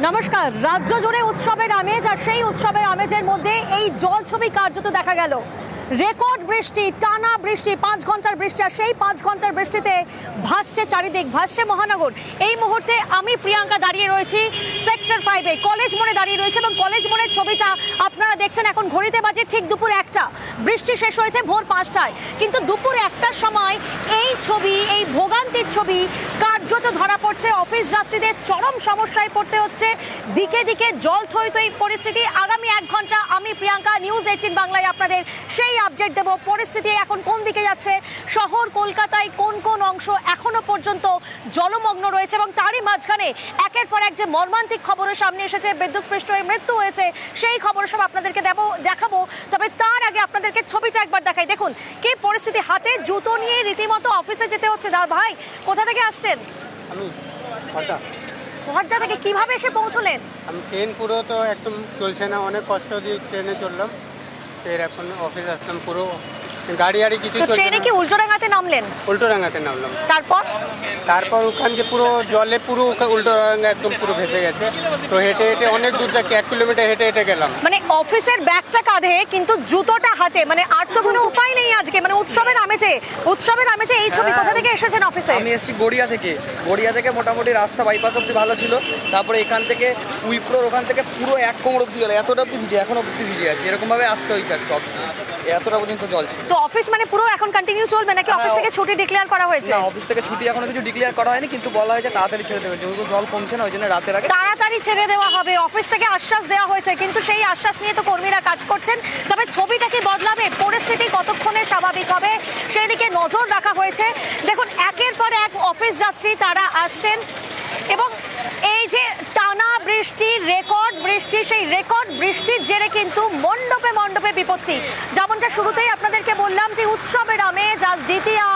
নমস্কার। রাজ্য জুড়ে উৎসবের আমেজ, আর সেই উৎসবের আমেজের মধ্যে এই জল ছবি কার্যত দেখা গেল। রেকর্ড বৃষ্টি, টানা বৃষ্টি, 5 ঘন্টার বৃষ্টি, আর সেই 5 ঘন্টার বৃষ্টিতে ভাসছে চারিদিক, ভাসছে মহানগর। এই মুহূর্তে আমি প্রিয়াঙ্কা দাঁড়িয়ে রয়েছি সেক্টর 5-এ, কলেজ মোড়ে দাঁড়িয়ে রয়েছে, এবং কলেজ মোড়ের ছবিটা আপনারা দেখছেন। এখন ঘড়িতে বাজে ঠিক দুপুর 1টা। বৃষ্টি শেষ হয়েছে ভোর 5টায়, কিন্তু দুপুর 1টার সময় এই ছবি, এই ভোগান্তির ছবি কার্যত ধরা পড়ছে। অফিস যাত্রীদের চরম সমস্যায় পড়তে হচ্ছে, দিকে দিকে জল থই থই পরিস্থিতি। আগামী 1 ঘন্টা আমি প্রিয়াঙ্কা নিউজ 18 বাংলায় আপনাদের সেই আপডেট দেব। পরিস্থিতি এখন কোন দিকে যাচ্ছে, শহর কলকাতায় কোন কোন অংশ এখনো পর্যন্ত জলমগ্ন রয়েছে, এবং তারই মাঝখানে একের পর এক যে মর্মান্তিক খবরের সামনে এসেছে, বিদ্যুৎস্পৃষ্ট হয়ে মৃত্যু হয়েছে, সেই খবর সব আপনাদেরকে দেখাবো। তবে তার আগে আপনাদেরকে ছবিটা একবার দেখাই। দেখুন কি পরিস্থিতি, হাতে জুতো নিয়ে রীতিমতো অফিসে যেতে হচ্ছে। ভাই, কোথা থেকে আসছেন? আমি হঠাৎ খড়দা থেকে কিভাবে এসে পৌঁছলেন? আমি ট্রেন পুরো তো একদম চলছে না, অনেক কষ্ট দিয়ে ট্রেনে চললাম, ফের এখন অফিস আসলাম। পুরো গাড়ি কিছু চলছে না। ট্রেনে কি উল্টোডাঙ্গাতে নামলেন? উল্টোডাঙ্গাতে নামলাম। তারপর ওখান যে পুরো জলে পুরো উল্টোডাঙ্গা একদম পুরো ভেসে গেছে। তো হেঁটে হেঁটে অনেক দূর থেকে 1 কিলোমিটার হেঁটে হেঁটে গেলাম। মানে অফিসের ব্যাগটা কাঁধে, কিন্তু জুতোটা হাতে, মানে আর তো কোনো উপায় নেই আজকে। মানে উৎসবের আমেজে এই ছবি। কোথা থেকে এসেছেন অফিসে? আমি এসেছি গড়িয়া থেকে মোটামুটি রাস্তা বাইপাস অব্দি ভালো ছিল। তারপরে এখান থেকে উইপ্রোর ওখান থেকে পুরো 1 কোমর অব্দি জল, এতটা অব্দি ভিজে, এখন অব্দি ভিজে আছে। এরকমভাবে আসতে হয়েছে আজকে অফিসে, এতটা পর্যন্ত জল ছিল। তো অফিস মানে পুরো এখন কন্টিনিউ চলবে নাকি অফিস থেকে ছুটি ডিক্লেয়ার করা হয়েছে? না, অফিস থেকে ছুটি এখনো কিছু ডিক্লেয়ার করা হয়নি, কিন্তু বলা হয়েছে তাড়াতাড়ি ছেড়ে দেবে, যেহেতু জল কমছে না ওই জন্য রাতের আগে তাড়াতাড়ি ছেড়ে দেওয়া হবে। অফিস থেকে আশ্বাস দেওয়া হয়েছে, কিন্তু সেই আশ্বাস নিয়ে তো কর্মীরা কাজ করছেন। তবে ছবিটা কি বদলাবে, পরিস্থিতি কতক্ষণে স্বাভাবিক হবে সেই দিকে নজর রাখা হয়েছে। দেখুন একের পর এক অফিস যাত্রী তারা আসছেন, এবং এই যে টানা বৃষ্টি, রেকর্ড বৃষ্টি, সেই রেকর্ড বৃষ্টির জেরে কিন্তু মণ্ডপে মণ্ডপে বিপত্তি। যেমনটা শুরুতেই আপনাদেরকে বললাম যে উৎসবের আমেজ, আজ দ্বিতীয়া,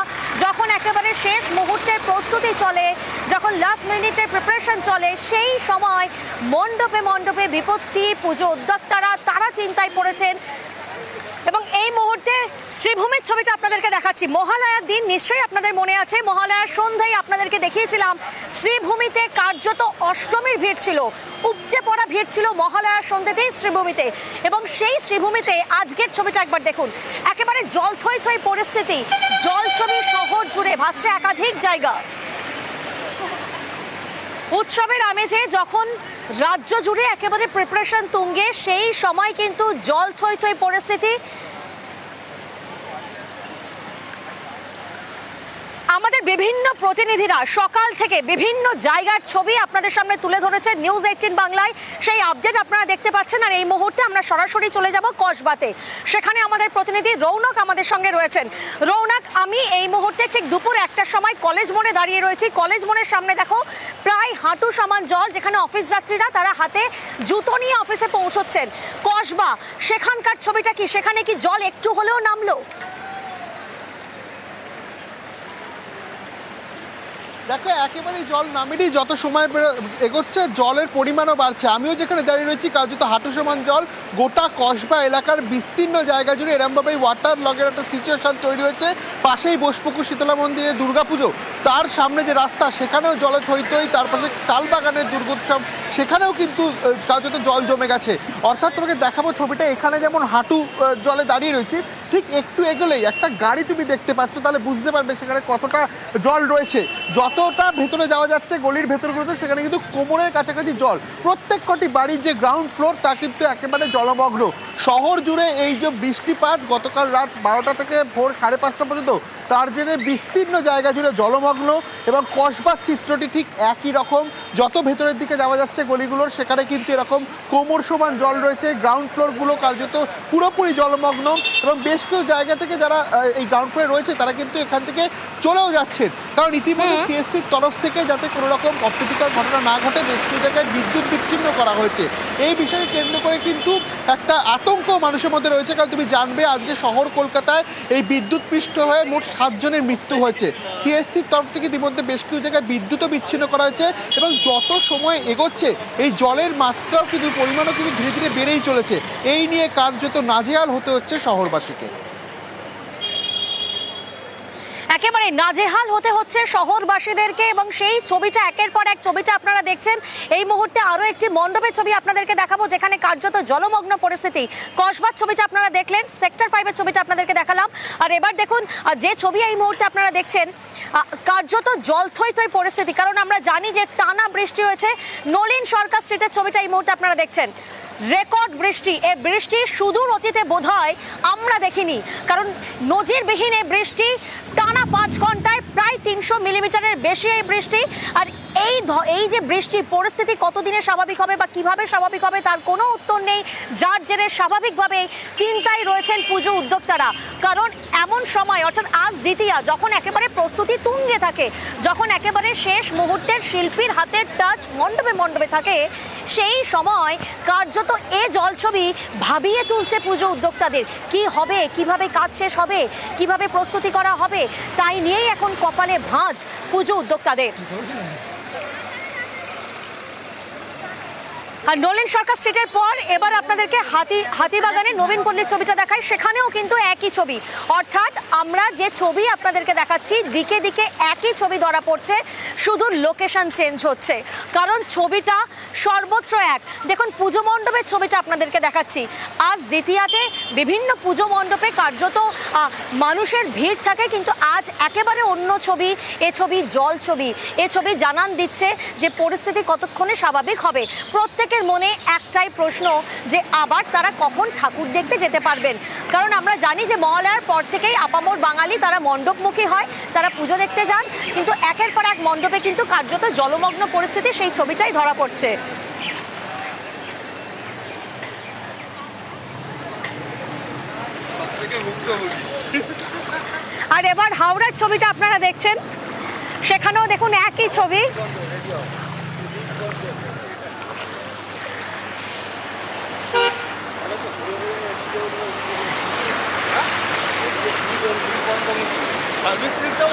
যখন একেবারে শেষ মুহূর্তের প্রস্তুতি চলে, যখন লাস্ট মিনিটের প্রিপারেশন চলে, সেই সময় মণ্ডপে মণ্ডপে বিপত্তি। পুজো উদ্যোক্তারা তারা চিন্তায় পড়েছেন। এবং এই মুহূর্তে শ্রীভূমির ছবিটা আপনাদেরকে দেখাচ্ছি। মহালয়ার দিন নিশ্চয়ই আপনাদের মনে আছে, মহালয়ার সন্ধ্যায় আপনাদেরকে দেখিয়েছিলাম শ্রীভূমিতে কার্যত অষ্টমীর ভিড় ছিল, উপচে পড়া ভিড় ছিল মহালয়ার সন্ধ্যাতেই শ্রীভূমিতে। এবং সেই শ্রীভূমিতে আজকের ছবিটা একবার দেখুন, একেবারে জল থই থই পরিস্থিতি। জল ছবি শহর জুড়ে ভাসছে একাধিক জায়গা। উৎসবের আমেজে যখন রাজ্য জুড়ে একেবারে প্রিপারেশন তুঙ্গে, সেই সময় কিন্তু জল থই থই পরিস্থিতি। আমাদের বিভিন্ন প্রতিনিধিরা সকাল থেকে বিভিন্ন জায়গার ছবি আপনাদের সামনে তুলে ধরেছে নিউজ 18 বাংলায়, সেই আপডেট আপনারা দেখতে পাচ্ছেন। আর এই মুহূর্তে আমরা সরাসরি চলে যাব কসবাতে, সেখানে আমাদের প্রতিনিধি রৌনক আমাদের সঙ্গে রয়েছেন। রৌনক, আমি এই মুহূর্তে ঠিক দুপুর 1টার সময় কলেজ মোড়ে দাঁড়িয়ে রয়েছি। কলেজ মোড়ের সামনে দেখো প্রায় হাঁটু সমান জল, যেখানে অফিস যাত্রীরা তারা হাতে জুতো নিয়ে অফিসে পৌঁছচ্ছেন। কসবা, সেখানকার ছবিটা কি? সেখানে কি জল একটু হলেও নামলো? দেখো একেবারেই জল নামেনি, যত সময় এগোচ্ছে জলের পরিমাণও বাড়ছে। আমিও যেখানে দাঁড়িয়ে রয়েছি কার্যত হাঁটু সমান জল। গোটা কসবা এলাকার বিস্তীর্ণ জায়গা জুড়ে এরমভাবে ওয়াটার লগের একটা সিচুয়েশন তৈরি হয়েছে। পাশেই বোসপুকুর শীতলা মন্দিরে দুর্গাপুজো, তার সামনে যে রাস্তা সেখানেও জলে থই থই। তার পাশে তালবাগানের দুর্গোৎসব, সেখানেও কিন্তু কার্যত জল জমে গেছে। অর্থাৎ তোমাকে দেখাবো ছবিটা, এখানে যেমন হাঁটু জলে দাঁড়িয়ে রয়েছি, ঠিক একটু এগোলেই একটা গাড়ি তুমি দেখতে পাচ্ছ, তাহলে বুঝতে পারবে সেখানে কতটা জল রয়েছে। যতটা ভেতরে যাওয়া যাচ্ছে গলির ভেতরগুলোতে, সেখানে কিন্তু কোমরের কাছাকাছি জল। প্রত্যেক কটি বাড়ির যে গ্রাউন্ড ফ্লোর তা কিন্তু একেবারে জলমগ্ন। শহর জুড়ে এই যে বৃষ্টিপাত গতকাল রাত 12টা থেকে ভোর 5:30 পর্যন্ত, তার জেরে বিস্তীর্ণ জায়গা জুড়ে জলমগ্ন। এবং কসবার চিত্রটি ঠিক একই রকম। যত ভেতরের দিকে যাওয়া যাচ্ছে গলিগুলোর, সেখানে কিন্তু এরকম কোমর সমান জল রয়েছে। গ্রাউন্ড ফ্লোরগুলো কার্যত পুরোপুরি জলমগ্ন, এবং বেশ কিছু জায়গা থেকে যারা এই গ্রাউন্ড ফ্লোরে রয়েছে তারা কিন্তু এখান থেকে চলেও যাচ্ছেন। কারণ ইতিমধ্যে সিএসসির তরফ থেকে যাতে কোনো রকম অপ্রীতিকর ঘটনা না ঘটে, বেশ কিছু জায়গায় বিদ্যুৎ বিচ্ছিন্ন করা হয়েছে। এই বিষয়কে কেন্দ্র করে কিন্তু একটা আতঙ্ক মানুষের মধ্যে রয়েছে। কারণ তুমি জানবে আজকে শহর কলকাতায় এই বিদ্যুৎপৃষ্ট হয়ে মোট 7 জনের মৃত্যু হয়েছে। সিএসসির তরফ থেকে ইতিমধ্যে বেশ কিছু জায়গায় বিদ্যুৎও বিচ্ছিন্ন করা হয়েছে। এবং যত সময় এগোচ্ছে এই জলের মাত্রাও কিন্তু পরিমাণও কিন্তু ধীরে ধীরে বেড়েই চলেছে। এই নিয়ে কার্যত নাজেহাল হতে হচ্ছে শহরবাসীকে। একেবারে নাজেহাল হতে হচ্ছে শহরবাসীদেরকে, এবং সেই ছবিটা একের পর এক ছবিটা আপনারা দেখছেন। এই মুহূর্তে আরো একটি মণ্ডপের ছবি আপনাদেরকে দেখাবো, যেখানে কার্যত জলমগ্ন পরিস্থিতি। কসবার ছবিটা আপনারা দেখলেন, সেক্টর 5-এর ছবিটা আপনাদেরকে দেখালাম, আর এবার দেখুন যে ছবি এই মুহূর্তে আপনারা দেখছেন, কার্যত জল থই থই পরিস্থিতি। কারণ আমরা জানি যে টানা বৃষ্টি হয়েছে। নলিন সরকার স্ট্রিটের ছবিটা এই মুহূর্তে আপনারা দেখছেন, রেকর্ড বৃষ্টি। এই বৃষ্টি সুদূর অতীতে বোধহয় আমরা দেখিনি, কারণ নজিরবিহীন এই বৃষ্টি টানা 5 ঘন্টায় প্রায় 300 মিলিমিটারের বেশি এই বৃষ্টি। আর এই যে বৃষ্টির পরিস্থিতি কতদিনে স্বাভাবিক হবে বা কিভাবে স্বাভাবিক হবে তার কোনো উত্তর নেই, যার জেরে স্বাভাবিকভাবে চিন্তায় রয়েছেন পুজো উদ্যোক্তারা। কারণ এমন সময়, অর্থাৎ আজ দ্বিতীয়া, যখন একেবারে প্রস্তুতি তুঙ্গে থাকে, যখন একেবারে শেষ মুহূর্তের শিল্পীর হাতের টাচ মণ্ডপে মণ্ডপে থাকে, সেই সময় কার্যত এ জলছবি ভাবিয়ে তুলছে পুজো উদ্যোক্তাদের। কি হবে, কিভাবে কাজ শেষ হবে, কিভাবে প্রস্তুতি করা হবে, তাই নিয়েই এখন কপালে ভাঁজ পুজো উদ্যোক্তাদের। আর নলিন সরকার স্ট্রিটের পর এবার আপনাদেরকে হাতিবাগানের নবীন পল্লীর ছবিটা দেখাই। সেখানেও কিন্তু একই ছবি, অর্থাৎ আমরা যে ছবি আপনাদেরকে দেখাচ্ছি দিকে দিকে একই ছবি ধরা পড়ছে, শুধু লোকেশন চেঞ্জ হচ্ছে। কারণ ছবিটা সর্বত্র এক। দেখুন পুজো মণ্ডপের ছবিটা আপনাদেরকে দেখাচ্ছি। আজ দ্বিতীয়াতে বিভিন্ন পুজো মণ্ডপে কার্যত মানুষের ভিড় থাকে, কিন্তু আজ একেবারে অন্য ছবি। এ ছবি জল ছবি। এ ছবি জানান দিচ্ছে যে পরিস্থিতি কতক্ষণে স্বাভাবিক হবে। প্রত্যেকের মনে একটাই প্রশ্ন যে আবার তারা কখন ঠাকুর দেখতে যেতে পারবেন। কারণ আমরা জানি যে মহালয়ার পর থেকেই আপামর বাঙালি তারা মণ্ডপমুখী হয়, তারা পুজো দেখতে যান, কিন্তু একের পর এক মণ্ডপে কিন্তু কার্যত জলমগ্ন পরিস্থিতি, সেই ছবিটাই ধরা পড়ছে। আর এবার হাওড়ার ছবিটা আপনারা দেখছেন, সেখানেও দেখুন একই ছবি।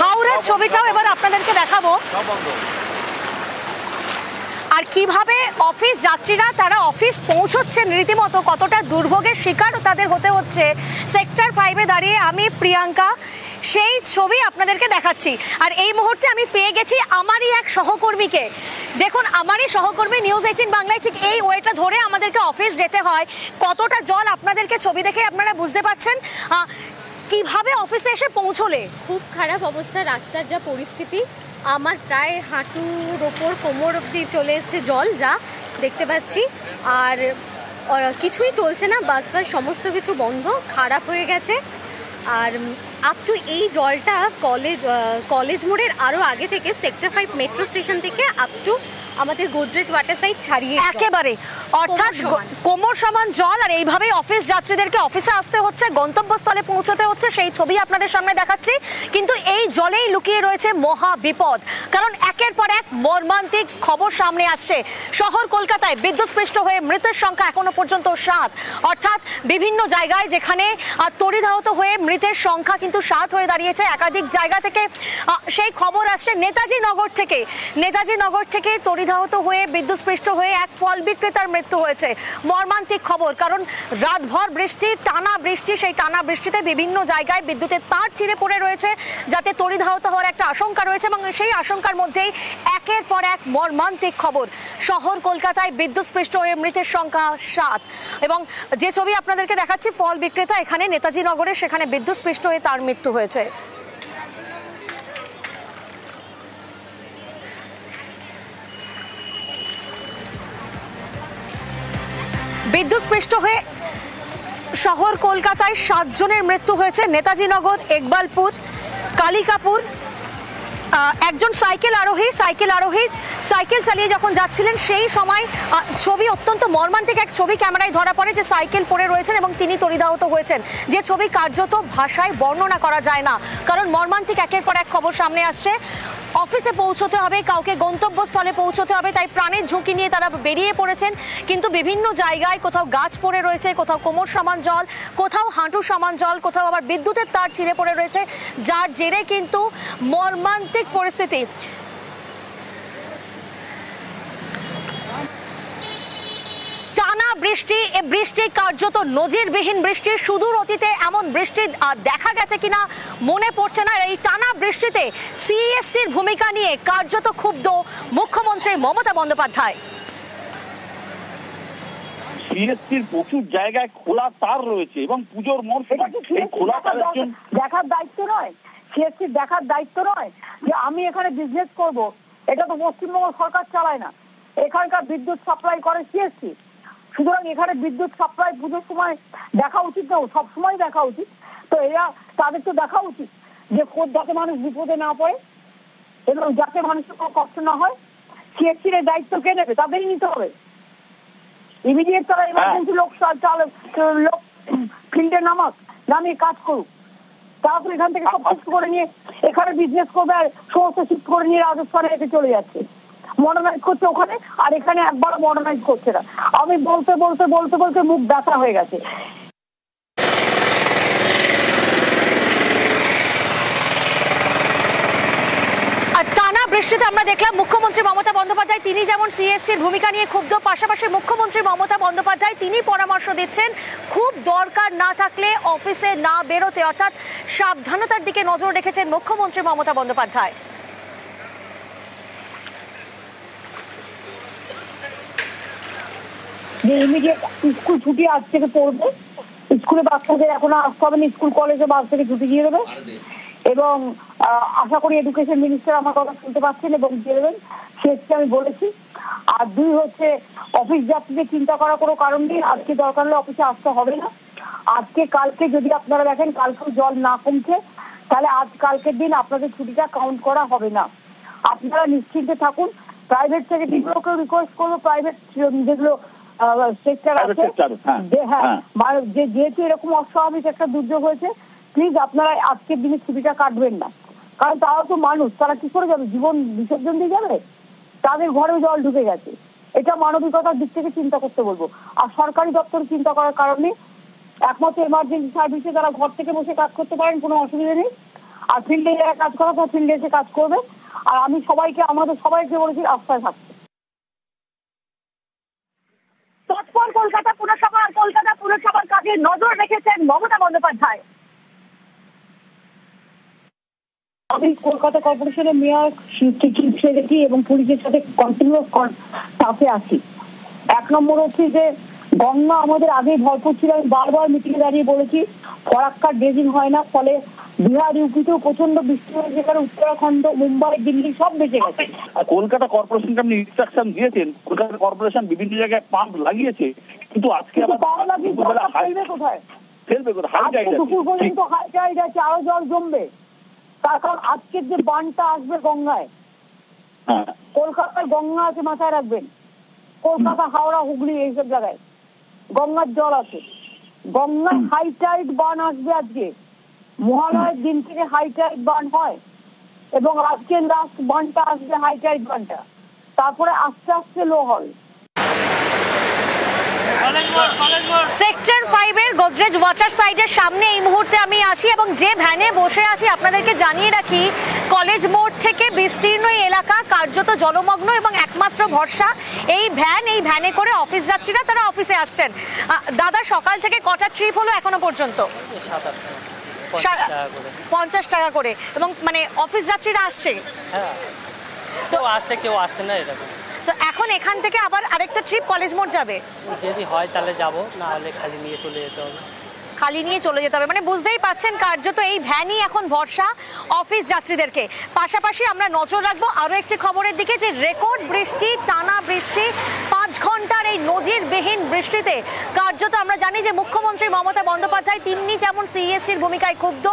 হাওড়ার ছবিটাও এবার আপনাদেরকে দেখাবো, আর কিভাবে অফিস যাত্রীরা তারা অফিস পৌঁছচ্ছেন রীতিমতো কতটা দুর্ভোগের শিকারও তাদের হতে হচ্ছে। সেক্টর 5-এ দাঁড়িয়ে আমি প্রিয়াঙ্কা সেই ছবি আপনাদেরকে দেখাচ্ছি। আর এই মুহূর্তে আমি পেয়ে গেছি আমারই এক সহকর্মীকে। দেখুন আমারই সহকর্মী নিউজ 18 বাংলায় ঠিক এই ওয়েটা ধরে আমাদেরকে অফিস যেতে হয়। কতটা জল আপনাদেরকে ছবি দেখে আপনারা বুঝতে পারছেন। কিভাবে অফিসে এসে পৌঁছলে? খুব খারাপ অবস্থা, রাস্তার যা পরিস্থিতি, আমার প্রায় হাঁটুর ওপর কোমর অবধি চলে এসছে জল, যা দেখতে পাচ্ছি। আর কিছুই চলছে না, বাস সমস্ত কিছু বন্ধ, খারাপ হয়ে গেছে। আর আপ টু এই জলটা কলেজ মোড়ের আরও আগে থেকে সেক্টর 5 মেট্রো স্টেশন থেকে আপ টু আমাদের গোদরেজ ওয়াটার সাইড ছাড়িয়ে একেবারে, অর্থাৎ কোমর সমান জল। আর এইভাবেই অফিস যাত্রীদেরকে অফিসে আসতে হচ্ছে, গন্তব্যস্থলে পৌঁছতে হচ্ছে, সেই ছবি আপনাদের সামনে দেখাচ্ছি। কিন্তু এই জলেই লুকিয়ে রয়েছে মহা বিপদ, কারণ একের পর এক মর্মান্তিক খবর সামনে আসছে। শহর কলকাতায় বিদ্যুৎস্পৃষ্ট হয়ে মৃতের সংখ্যা এখনো পর্যন্ত 7, অর্থাৎ বিভিন্ন জায়গায় যেখানে তড়িধাহত হয়ে মৃতের সংখ্যা কিন্তু 7 হয়ে দাঁড়িয়েছে। একাধিক জায়গা থেকে সেই খবর আসছে। নেতাজি নগর থেকে তড়িধাহত হয়ে বিদ্যুৎস্পৃষ্ট হয়ে এক ফল বিক্রেতার মৃত্যু হয়েছে। মর্মান্তিক খবর, কারণ রাতভর বৃষ্টি, টানা বৃষ্টি, সেই টানা বৃষ্টিতে বিভিন্ন জায়গায় বিদ্যুতের তার ছিঁড়ে পড়ে রয়েছে, যাতে তড়িধাহত হওয়ার একটা আশঙ্কা রয়েছে। এবং সেই আশঙ্কার মধ্যেই একের পর এক মর্মান্তিক খবর। শহর কলকাতায় বিদ্যুৎস্পৃষ্ট হয়ে মৃতের সংখ্যা 7। এবং যে ছবি আপনাদেরকে দেখাচ্ছি, ফল বিক্রেতা এখানে নেতাজি নগরে, সেখানে বিদ্যুৎস্পৃষ্ট হয়ে তার মৃত্যু হয়েছে। বিদ্যুৎস্পৃষ্ট হয়ে শহর কলকাতায় 7 জনের মৃত্যু হয়েছে। নেতাজি নগর, ইকবালপুর, কালিকাপুর। একজন সাইকেল আরোহী সাইকেল চালিয়ে যখন যাচ্ছিলেন সেই সময় ছবি অত্যন্ত মর্মান্তিক এক ছবি ক্যামেরায় ধরা পড়ে, যে সাইকেল পড়ে রয়েছেন এবং তিনি তড়িধাহত হয়েছেন। যে ছবি কার্যত ভাষায় বর্ণনা করা যায় না, কারণ মর্মান্তিক একের পর এক খবর সামনে আসছে। অফিসে পৌঁছতে হবে, কাউকে গন্তব্যস্থলে পৌঁছতে হবে, তাই প্রাণের ঝুঁকি নিয়ে তারা বেরিয়ে পড়েছেন। কিন্তু বিভিন্ন জায়গায় কোথাও গাছ পড়ে রয়েছে, কোথাও কোমর সমান জল, কোথাও হাঁটু সমান জল, কোথাও আবার বিদ্যুতের তার ছিঁড়ে পড়ে রয়েছে, যার জেরে কিন্তু মর্মান্তিক পরিস্থিতি। টানা বৃষ্টি, এ বৃষ্টি কার্যত নজিরবিহীন বৃষ্টি। সুদূর অতীতে এমন বৃষ্টি দেখা গেছে কিনা মনে পড়ছে না। এই টানা বৃষ্টিতে সিএসসির ভূমিকা নিয়ে কার্যত ক্ষুব্ধ মুখ্যমন্ত্রী মমতা বন্দ্যোপাধ্যায়। সিএসসির প্রচুর জায়গায় খোলা তার রয়েছে এবং পুজোর মরশুমে এই খোলা তারের জন্য দেখার দায়িত্ব নয়, সিএসসির দেখার দায়িত্ব নয় যে আমি এখানে বিজনেস করব। এটা তো পশ্চিমবঙ্গ সরকার চালায় না, এখানকার বিদ্যুৎ সাপ্লাই করে সিএসসি। সুতরাং এখানে বিদ্যুৎ সাপ্লাই পুজোর সময় দেখা উচিত না, সবসময় দেখা উচিত। তো এরা তাদের তো দেখা উচিত যে যাতে মানুষ বিপদে না পড়ে এবং যাতে মানুষের কোনো কষ্ট না হয়। সিএসসির দায়িত্ব কে নেবে? তাদেরই নিতে হবে। ইমিডিয়েট তারা এমার্জেন্সি লোক ফিল্ডে নামিয়ে কাজ করুক। তারপর এখান থেকে সব কিছু করে নিয়ে এখানে বিজনেস করবে আর সমস্ত শিফট করে নিয়ে রাজস্থানে এসে চলে যাচ্ছে, মডার্নাইজ করছে ওখানে, আর এখানে একবারও মডার্নাইজ করছে না। আমি বলতে মুখ ব্যথা হয়ে গেছে। টানা বৃষ্টিতে আমরা দেখলাম মুখ্যমন্ত্রী মমতা বন্দ্যোপাধ্যায় তিনি যেমন সিএসসির ভূমিকা নিয়ে ক্ষুব্ধ, পাশাপাশি মুখ্যমন্ত্রী মমতা বন্দ্যোপাধ্যায় তিনি পরামর্শ দিচ্ছেন খুব দরকার না থাকলে অফিসে না বেরোতে, অর্থাৎ সাবধানতার দিকে নজর রেখেছেন মুখ্যমন্ত্রী মমতা বন্দ্যোপাধ্যায়। যে ইমিডিয়েট স্কুল ছুটি আজ থেকে পড়বে, স্কুলে বাচ্চাদের এখন আসতে হবে না, স্কুল কলেজে বাস থেকে ছুটি দিয়ে দেবে এবং আশা করি এডুকেশন মিনিস্টার আমার কথা শুনতে পাচ্ছেন এবং দিয়ে দেবেন, সেটা আমি বলেছি। আর দুই হচ্ছে অফিস যাত্রীদের চিন্তা করার কোনো কারণ নেই, আজকে দরকার হলে অফিসে আসতে হবে না। আজকে কালকে যদি আপনারা দেখেন কালকেও জল না কমছে তাহলে আজ কালকের দিন আপনাদের ছুটিটা কাউন্ট করা হবে না। আপনারা নিশ্চিন্তে থাকুন। প্রাইভেট সেক্টরগুলোকেও রিকোয়েস্ট করবো, প্রাইভেট যেগুলো সেক্টর আছে, যেহেতু এরকম অস্বাভাবিক একটা দুর্যোগ হয়েছে, প্লিজ আপনারা আজকের দিনে ছুটিটা কাটবেন না। কারণ তারা তো মানুষ, তারা কি করে যাবে? জীবন বিসর্জন দিয়ে যাবে? তাদের ঘরেও জল ঢুকে গেছে। এটা মানবিকতার দিক থেকে চিন্তা করতে বলবো। আর সরকারি দপ্তরে চিন্তা করার কারণে একমাত্র এমার্জেন্সি সার্ভিসে তারা ঘর থেকে বসে কাজ করতে পারেন, কোনো অসুবিধা নেই। আর ফিল্ডে যারা কাজ করা তারা ফিল্ডে এসে কাজ করবে। আর আমি আমাদের সবাইকে বলেছি রাস্তায় থাকতে। তৎপর কলকাতা পুরসভার কাজে নজর রেখেছেন মমতা বন্দ্যোপাধ্যায়। আমি কলকাতা কর্পোরেশনের মেয়র সেক্রেটারি এবং পুলিশের সাথে কন্টিনিউয়াস কন্টাক্টে আছি। এক নম্বর হচ্ছে যে গঙ্গা আমাদের আগেই ভরপুর ছিল, আমি বারবার মিটিংয়ে দাঁড়িয়ে বলেছি ফরাক্কার ড্রেজিং হয় না, ফলে বিহার ইউপিতেও প্রচন্ড বৃষ্টি হয়েছে, যেখানে উত্তরাখণ্ড, মুম্বাই, দিল্লি সব বেঁচে গেছে। কলকাতা কর্পোরেশনকে আপনি ইনস্ট্রাকশন দিয়েছেন, কলকাতা কর্পোরেশন বিভিন্ন জায়গায় পাম্প লাগিয়েছে, কিন্তু আজকে দুপুর পর্যন্ত হাই টাইড আছে, আরো জল জমবে। তার কারণ আজকের যে বানটা আসবে গঙ্গায়, কলকাতায় গঙ্গা আছে মাথায় রাখবেন, কলকাতা, হাওড়া, হুগলি এইসব জায়গায় গঙ্গার জল আছে। গঙ্গায় হাই টাইড বান আসবে আজকে, মহালয়ের দিন থেকে হাই টাইড বান হয় এবং আজকে লাস্ট বানটা আসবে হাই টাইড বানটা, তারপরে আস্তে আস্তে লো হয়। সেক্টর 5 এর গোদরেজ ওয়াটার সাইডের সামনে এই মুহূর্তে আমি আছি এবং যে ভ্যানে বসে আছি আপনাদেরকে জানিয়ে রাখি কলেজ মোড় থেকে বিস্তীর্ণ এলাকা কার্যত জলমগ্ন এবং একমাত্র ভরসা এই ভ্যানে করে অফিস যাত্রীরা তারা অফিসে আসছেন। দাদা সকাল থেকে কটা ট্রিপ হলো এখনো পর্যন্ত? 50 টাকা করে। এবং মানে অফিস যাত্রীরা আসছে? হ্যাঁ, কেউ আসছে কেউ আসছে না এরকম। তো এখন এখান থেকে আবার আরেকটা ট্রিপ কলেজ মোড় যাবে? যদি হয় তাহলে যাব, না হলে খালি নিয়ে চলে যেতে হবে। মানে বুঝতেই পাচ্ছেন কার্যত এই ভ্যানই এখন ভরসা অফিস যাত্রীদেরকে। পাশাপাশি আমরা নজর রাখবো আরো একটি খবরের দিকে, যে রেকর্ড বৃষ্টি, টানা বৃষ্টি, 5 ঘন্টার এই নজিরবিহীন বৃষ্টিতে কার্যত আমরা জানি যে মুখ্যমন্ত্রী মমতা বন্দ্যোপাধ্যায় তিনি যেমন সিএসসির ভূমিকায় ক্ষুব্ধ,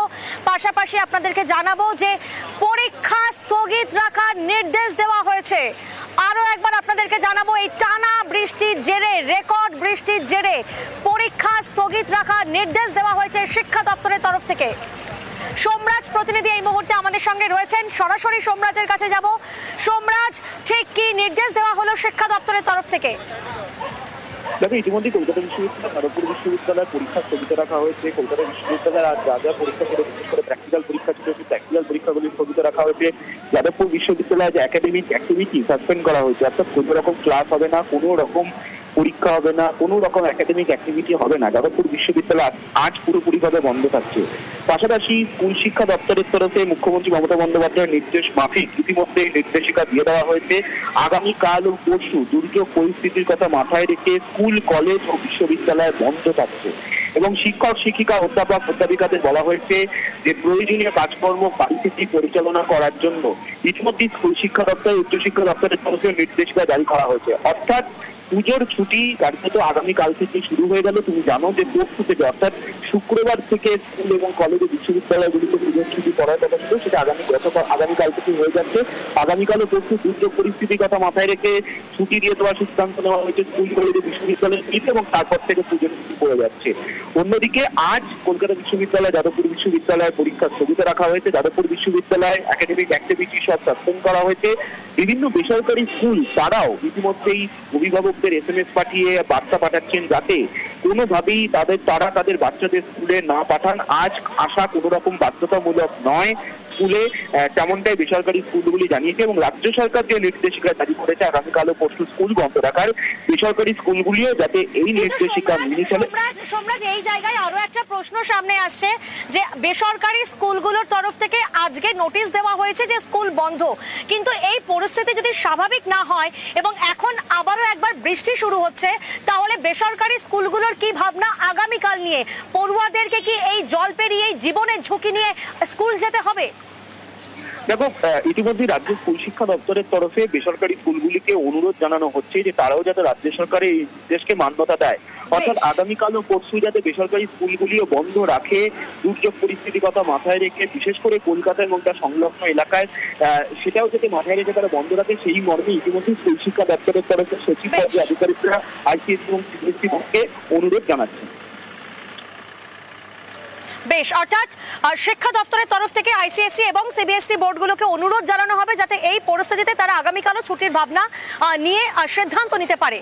পাশাপাশি আপনাদেরকে জানাবো যে পরীক্ষা স্থগিত রাখার নির্দেশ দেওয়া হয়েছে। আরো একবার আপনাদেরকে জানাবো এই টানা বৃষ্টির জেরে, রেকর্ড বৃষ্টির জেরে পরীক্ষা স্থগিত রাখার নির্দেশ দেওয়া হয়েছে শিক্ষা দপ্তরের তরফ থেকে। সোমরাজ প্রতিনিধি এই মুহূর্তে আমাদের সঙ্গে রয়েছেন, সরাসরি সোমরাজের কাছে যাব। সোমরাজ, ঠিক কি নির্দেশ দেওয়া হলো শিক্ষা দপ্তরের তরফ থেকে? দেখো, ইতিমধ্যে কলকাতা বিশ্ববিদ্যালয়, খড়গপুর বিশ্ববিদ্যালয় পরীক্ষা স্থগিত রাখা হয়েছে। কলকাতা বিশ্ববিদ্যালয়ের আজ যা যা পরীক্ষা ছিল, বিশেষ করে প্র্যাকটিক্যাল পরীক্ষা ছিল, সেই প্র্যাকটিক্যাল পরীক্ষাগুলি স্থগিত রাখা হয়েছে। যাদবপুর বিশ্ববিদ্যালয়ে যে একাডেমিক অ্যাক্টিভিটি সাসপেন্ড করা হয়েছে, অর্থাৎ কোনো রকম ক্লাস হবে না, কোনো রকম পরীক্ষা হবে না, কোনো রকম একাডেমিক অ্যাক্টিভিটি হবে না। যাদবপুর বিশ্ববিদ্যালয় আজ পুরোপুরিভাবে বন্ধ থাকছে। পাশাপাশি স্কুল শিক্ষা দপ্তরের তরফে মুখ্যমন্ত্রী মমতা বন্দ্যোপাধ্যায়ের নির্দেশ মাফিক ইতিমধ্যে নির্দেশিকা দিয়ে দেওয়া হয়েছে। আগামীকাল ও পরশু দুর্যোগ পরিস্থিতির কথা মাথায় রেখে স্কুল, কলেজ ও বিশ্ববিদ্যালয় বন্ধ থাকছে এবং শিক্ষক, শিক্ষিকা, অধ্যাপক, অধ্যাপিকাদের বলা হয়েছে যে প্রয়োজনীয় কাজকর্ম বাড়ি থেকে পরিচালনা করার জন্য ইতিমধ্যে স্কুল শিক্ষা দপ্তর, উচ্চশিক্ষা দপ্তরের তরফে নির্দেশিকা জারি করা হয়েছে। অর্থাৎ পুজোর ছুটি কার্যত আগামীকাল থেকে শুরু হয়ে গেল। তুমি জানো যে পরশু থেকে অর্থাৎ শুক্রবার থেকে স্কুল এবং কলেজ ও বিশ্ববিদ্যালয়গুলিতে পুজোর ছুটি পড়ার কথা ছিল, সেটা আগামীকাল থেকে হয়ে যাচ্ছে। আগামীকাল ও পরশু দুর্যোগ পরিস্থিতির কথা মাথায় রেখে ছুটি দিয়ে দেওয়ার সিদ্ধান্ত নেওয়া হয়েছে স্কুল, কলেজ ও বিশ্ববিদ্যালয়গুলিতে এবং তারপর থেকে পুজোর ছুটি পড়ে যাচ্ছে। অন্যদিকে আজ কলকাতা বিশ্ববিদ্যালয়, যাদবপুর বিশ্ববিদ্যালয় পরীক্ষা স্থগিত রাখা হয়েছে। যাদবপুর বিশ্ববিদ্যালয় একাডেমিক অ্যাক্টিভিটি সব সাসপেন্ড করা হয়েছে। বিভিন্ন বেসরকারি স্কুল তারাও ইতিমধ্যেই অভিভাবকদের SMS পাঠিয়ে বার্তা পাঠাচ্ছেন যাতে কোনোভাবেই তারা তাদের বাচ্চাদের স্কুলে না পাঠান। আজ আসা কোনো রকম বাধ্যতামূলক নয় স্কুলে, তেমনটাই বেসরকারি স্কুলগুলি জানিয়েছে এবং রাজ্য সরকার যে নির্দেশিকা জারি করেছে আগামীকাল ও পরশু স্কুল বন্ধ রাখার, বেসরকারি স্কুলগুলিও যাতে এই নির্দেশিকা মেনে চলে। সোমরাজ, এই জায়গায় আরো একটা প্রশ্ন সামনে আসছে যে বেসরকারি স্কুলগুলোর তরফ থেকে আজকে নোটিশ দেওয়া হয়েছে যে স্কুল বন্ধ, কিন্তু এই পরিস্থিতি যদি স্বাভাবিক না হয় এবং এখন আবারও একবার বৃষ্টি শুরু হচ্ছে, তাহলে বেসরকারি স্কুলগুলোর কি ভাবনা আগামীকাল নিয়ে? পড়ুয়াদেরকে কি এই জল পেরিয়ে জীবনের ঝুঁকি নিয়ে স্কুল যেতে হবে? দেখো, ইতিমধ্যে রাজ্য স্কুল শিক্ষা দপ্তরের তরফে বেসরকারি স্কুলগুলিকে অনুরোধ জানানো হচ্ছে যে তারাও যাতে রাজ্য সরকারের এই নির্দেশকে মান্যতা দেয়। অর্থাৎ আগামীকাল ও পরশু যাতে বেসরকারি স্কুলগুলিও বন্ধ রাখে, দুর্যোগ পরিস্থিতির কথা মাথায় রেখে, বিশেষ করে কলকাতা এবং তার সংলগ্ন এলাকায় সেটাও যাতে মাথায় রেখে তারা বন্ধ রাখে, সেই মর্মে ইতিমধ্যে স্কুল শিক্ষা দপ্তরের তরফে সচিব পর্যায়ে আধিকারিকরা ICSE এবং CBSE বোর্ডকে অনুরোধ জানাচ্ছেন। বেশ, অর্থাৎ শিক্ষা দপ্তরের তরফ থেকে ICSE এবং CBSE বোর্ডগুলোকে অনুরোধ জানানো হবে যাতে এই পরিস্থিতিতে তারা আগামীকালও ছুটির ভাবনা নিয়ে সিদ্ধান্ত নিতে পারে।